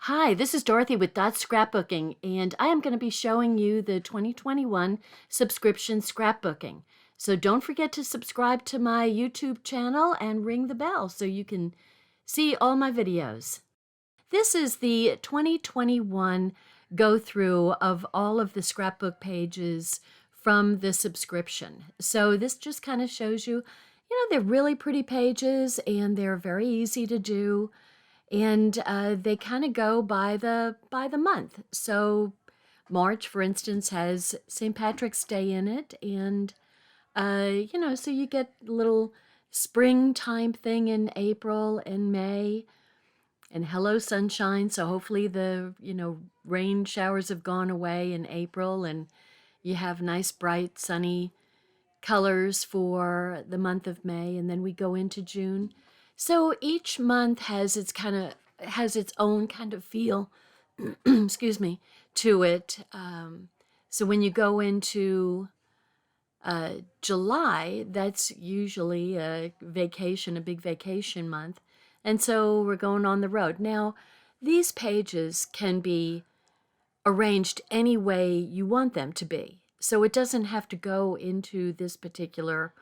Hi, this is Dorothy with Dot Scrapbooking, and I am going to be showing you the 2021 subscription scrapbooking. So don't forget to subscribe to my YouTube channel and ring the bell so you can see all my videos. This is the 2021 go-through of all of the scrapbook pages from the subscription. So this just kind of shows you, they're really pretty pages and they're very easy to do. And they kind of go by the month. So March, for instance, has St. Patrick's Day in it, and so you get a little springtime thing in April and May, and hello sunshine. So hopefully the rain showers have gone away in April, and you have nice bright sunny colors for the month of May, and then we go into June. So each month has its own kind of feel, excuse me, to it. So when you go into July, that's usually a vacation, a big vacation month, and so we're going on the road. Now, these pages can be arranged any way you want them to be. So it doesn't have to go into this particular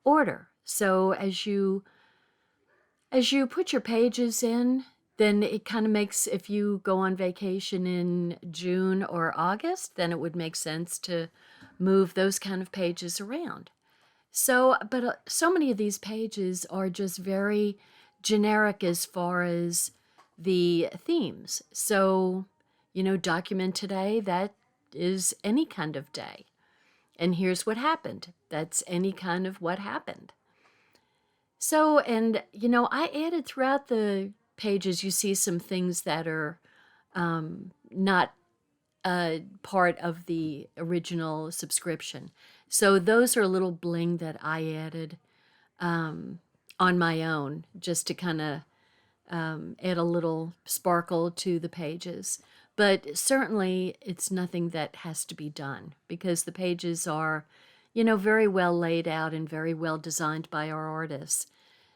order. So as you put your pages in, then it kind of makes, if you go on vacation in June or August, then it would make sense to move those kind of pages around. So, but so many of these pages are just very generic as far as the themes. So, document today, that is any kind of day. And here's what happened. That's any kind of what happened. So, and, I added throughout the pages, you see some things that are not part of the original subscription. So those are a little bling that I added on my own, just to kind of add a little sparkle to the pages. But certainly it's nothing that has to be done, because the pages are, very well laid out and very well designed by our artists.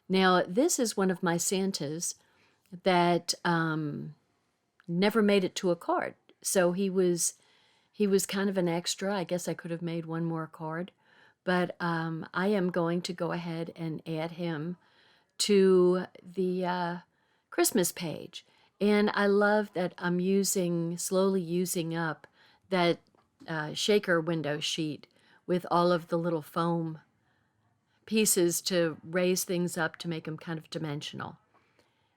Now, this is one of my Santas that never made it to a card. So he was kind of an extra. I guess I could have made one more card, but I am going to go ahead and add him to the Christmas page. And I love that I'm slowly using up that shaker window sheet with all of the little foam pieces to raise things up to make them kind of dimensional.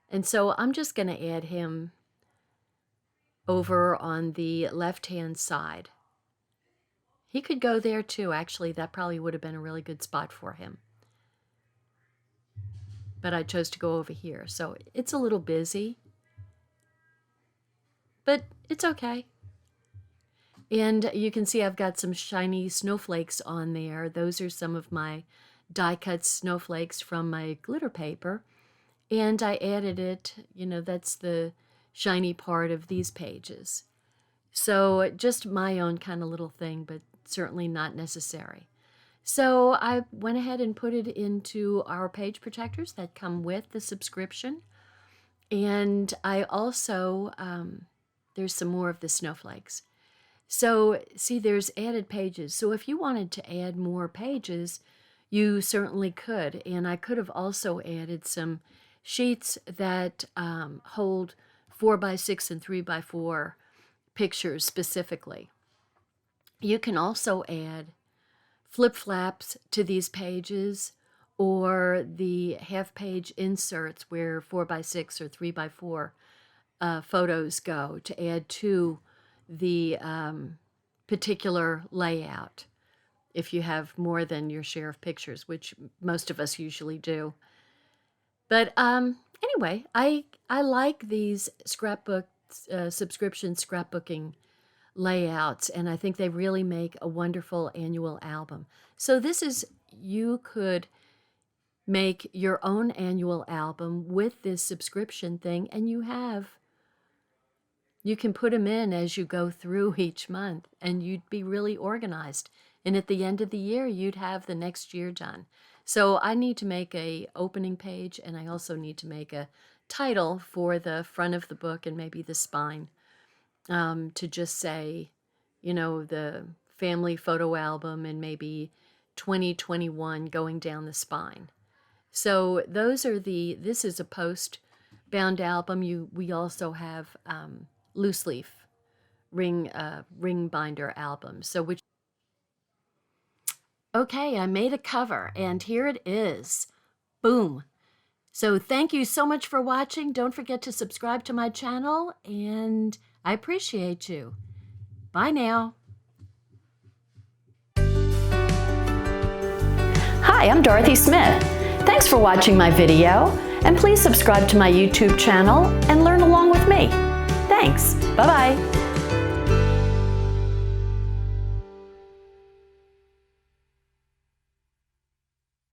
And so I'm just going to add him over on the left-hand side. He could go there too. Actually, that probably would have been a really good spot for him. But I chose to go over here. So it's a little busy, but it's okay. And you can see I've got some shiny snowflakes on there. Those are some of my die-cut snowflakes from my glitter paper. And I added it, that's the shiny part of these pages. So just my own kind of little thing, but certainly not necessary. So I went ahead and put it into our page protectors that come with the subscription. And I also, there's some more of the snowflakes. So see, there's added pages. So if you wanted to add more pages, you certainly could. And I could have also added some sheets that hold 4x6 and 3x4 pictures specifically. You can also add flip-flaps to these pages, or the half-page inserts where 4x6 or 3x4 photos go, to add to the particular layout if you have more than your share of pictures, which most of us usually do. But anyway, I like these subscription scrapbooking layouts, and I think they really make a wonderful annual album. So you could make your own annual album with this subscription thing, and you can put them in as you go through each month, and you'd be really organized. And at the end of the year, you'd have the next year done. So I need to make a opening page, and I also need to make a title for the front of the book and maybe the spine, to just say, you know, the family photo album and maybe 2021 going down the spine. So those are this is a post-bound album. We also have loose leaf ring binder albums. So okay, I made a cover and here it is. Boom. So thank you so much for watching. Don't forget to subscribe to my channel, and I appreciate you. Bye now. Hi, I'm Dorothy Smith. Thanks for watching my video, and please subscribe to my YouTube channel and learn along with me. Thanks. Bye-bye.